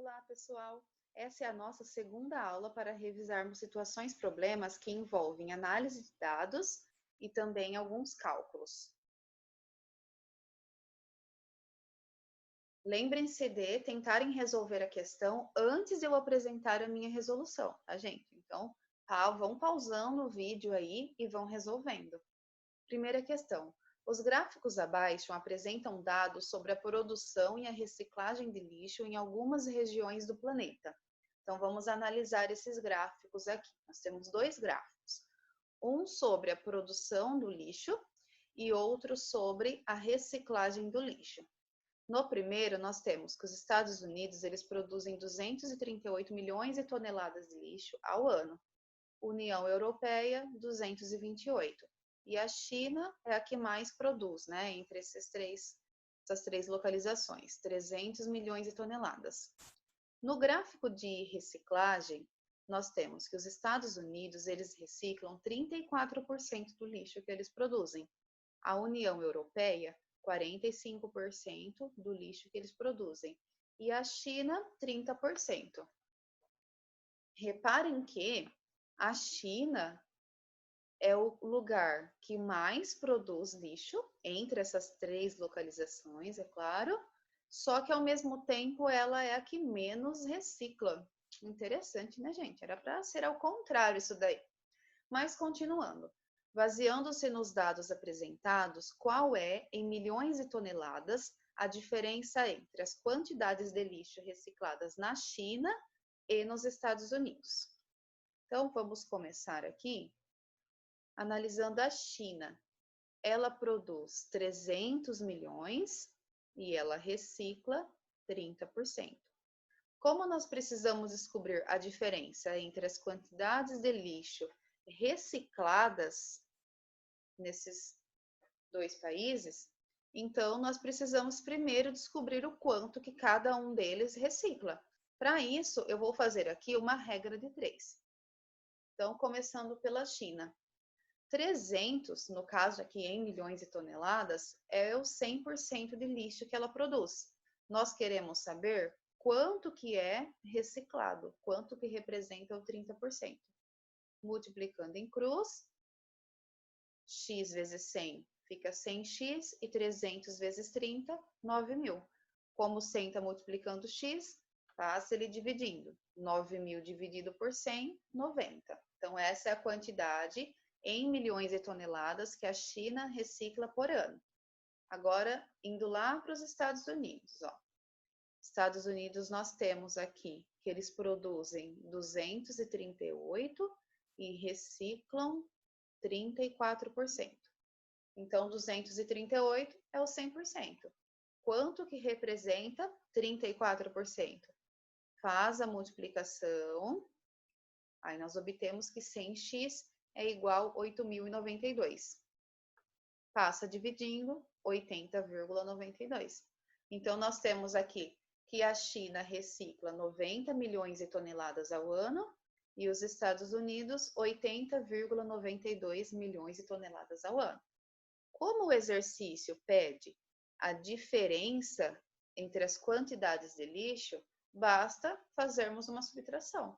Olá, pessoal! Essa é a nossa segunda aula para revisarmos situações problemas que envolvem análise de dados e também alguns cálculos. Lembrem-se de tentarem resolver a questão antes de eu apresentar a minha resolução, tá, gente? Então, vão pausando o vídeo aí e vão resolvendo. Primeira questão. Os gráficos abaixo apresentam dados sobre a produção e a reciclagem de lixo em algumas regiões do planeta. Então, vamos analisar esses gráficos aqui. Nós temos dois gráficos. Um sobre a produção do lixo e outro sobre a reciclagem do lixo. No primeiro, nós temos que os Estados Unidos eles produzem 238 milhões de toneladas de lixo ao ano. União Europeia, 228. E a China é a que mais produz, né, entre essas três localizações, 300 milhões de toneladas. No gráfico de reciclagem, nós temos que os Estados Unidos, eles reciclam 34% do lixo que eles produzem. A União Europeia, 45% do lixo que eles produzem. E a China, 30%. Reparem que a China é o lugar que mais produz lixo, entre essas três localizações, é claro, só que ao mesmo tempo ela é a que menos recicla. Interessante, né, gente? Era para ser ao contrário isso daí. Mas continuando. Baseando-se nos dados apresentados, qual é, em milhões de toneladas, a diferença entre as quantidades de lixo recicladas na China e nos Estados Unidos? Então, vamos começar aqui analisando a China. Ela produz 300 milhões e ela recicla 30%. Como nós precisamos descobrir a diferença entre as quantidades de lixo recicladas nesses dois países, então nós precisamos primeiro descobrir o quanto que cada um deles recicla. Para isso, eu vou fazer aqui uma regra de 3. Então, começando pela China. 300, no caso aqui em milhões de toneladas, é o 100% de lixo que ela produz. Nós queremos saber quanto que é reciclado, quanto que representa o 30%. Multiplicando em cruz, x vezes 100 fica 100x e 300 vezes 30, 9.000. Como 100 está multiplicando x, passa ele dividindo. 9.000 dividido por 100, 90. Então, essa é a quantidade em milhões de toneladas que a China recicla por ano. Agora, indo lá para os Estados Unidos. Estados Unidos, nós temos aqui que eles produzem 238 e reciclam 34%. Então, 238 é o 100%. Quanto que representa 34%? Faz a multiplicação, aí nós obtemos que 100x é igual a 8.092. Passa dividindo 80,92. Então, nós temos aqui que a China recicla 90 milhões de toneladas ao ano e os Estados Unidos 80,92 milhões de toneladas ao ano. Como o exercício pede a diferença entre as quantidades de lixo, basta fazermos uma subtração.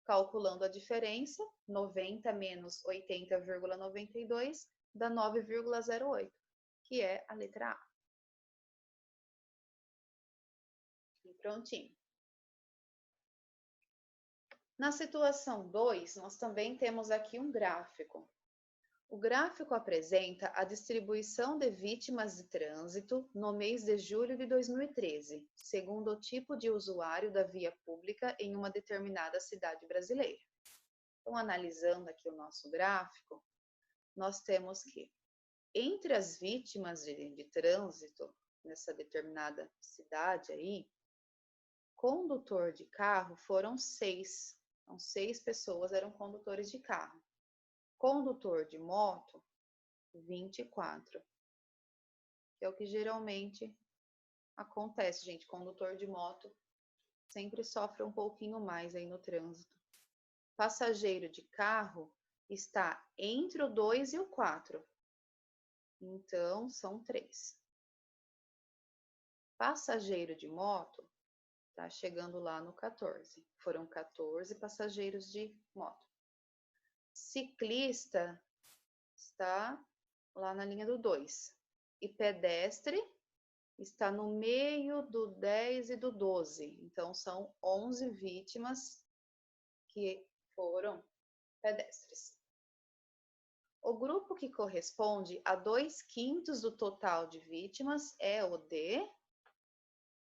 Calculando a diferença, 90 menos 80,92 dá 9,08, que é a letra A. E prontinho. Na situação 2, nós também temos aqui um gráfico. O gráfico apresenta a distribuição de vítimas de trânsito no mês de julho de 2013, segundo o tipo de usuário da via pública em uma determinada cidade brasileira. Então, analisando aqui o nosso gráfico, nós temos que, entre as vítimas de trânsito nessa determinada cidade aí, condutor de carro foram 6. Então, 6 pessoas eram condutores de carro. Condutor de moto, 24. Que é o que geralmente acontece, gente. Condutor de moto sempre sofre um pouquinho mais aí no trânsito. Passageiro de carro está entre o 2 e o 4. Então, são 3. Passageiro de moto Tá chegando lá no 14. Foram 14 passageiros de moto. Ciclista está lá na linha do 2. E pedestre está no meio do 10 e do 12. Então, são 11 vítimas que foram pedestres. O grupo que corresponde a 2/5 do total de vítimas é o de...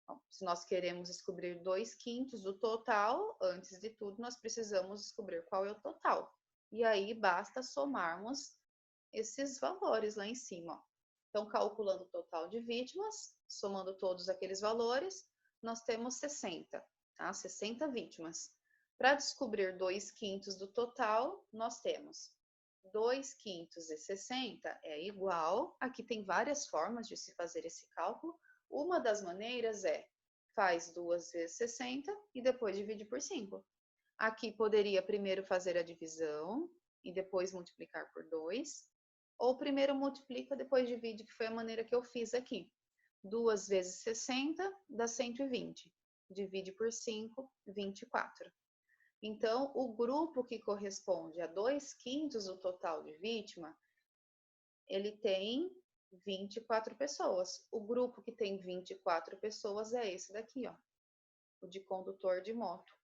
Bom, se nós queremos descobrir 2/5 do total, antes de tudo, nós precisamos descobrir qual é o total. E aí, basta somarmos esses valores lá em cima. Ó. Então, calculando o total de vítimas, somando todos aqueles valores, nós temos 60, tá? 60 vítimas. Para descobrir 2/5 do total, nós temos 2/5 de 60 é igual, aqui tem várias formas de se fazer esse cálculo. Uma das maneiras é, faz 2 vezes 60 e depois divide por 5. Aqui poderia primeiro fazer a divisão e depois multiplicar por 2. Ou primeiro multiplica, depois divide, que foi a maneira que eu fiz aqui. 2 vezes 60 dá 120. Divide por 5, 24. Então, o grupo que corresponde a 2/5 do total de vítima, ele tem 24 pessoas. O grupo que tem 24 pessoas é esse daqui, ó, o de condutor de moto.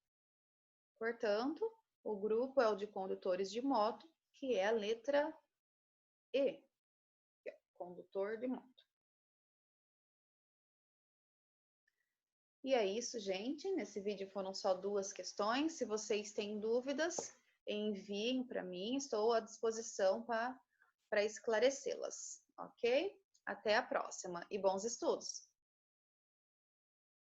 Portanto, o grupo é o de condutores de moto, que é a letra E, que é condutor de moto. E é isso, gente. Nesse vídeo foram só 2 questões. Se vocês têm dúvidas, enviem para mim. Estou à disposição para esclarecê-las, ok? Até a próxima e bons estudos!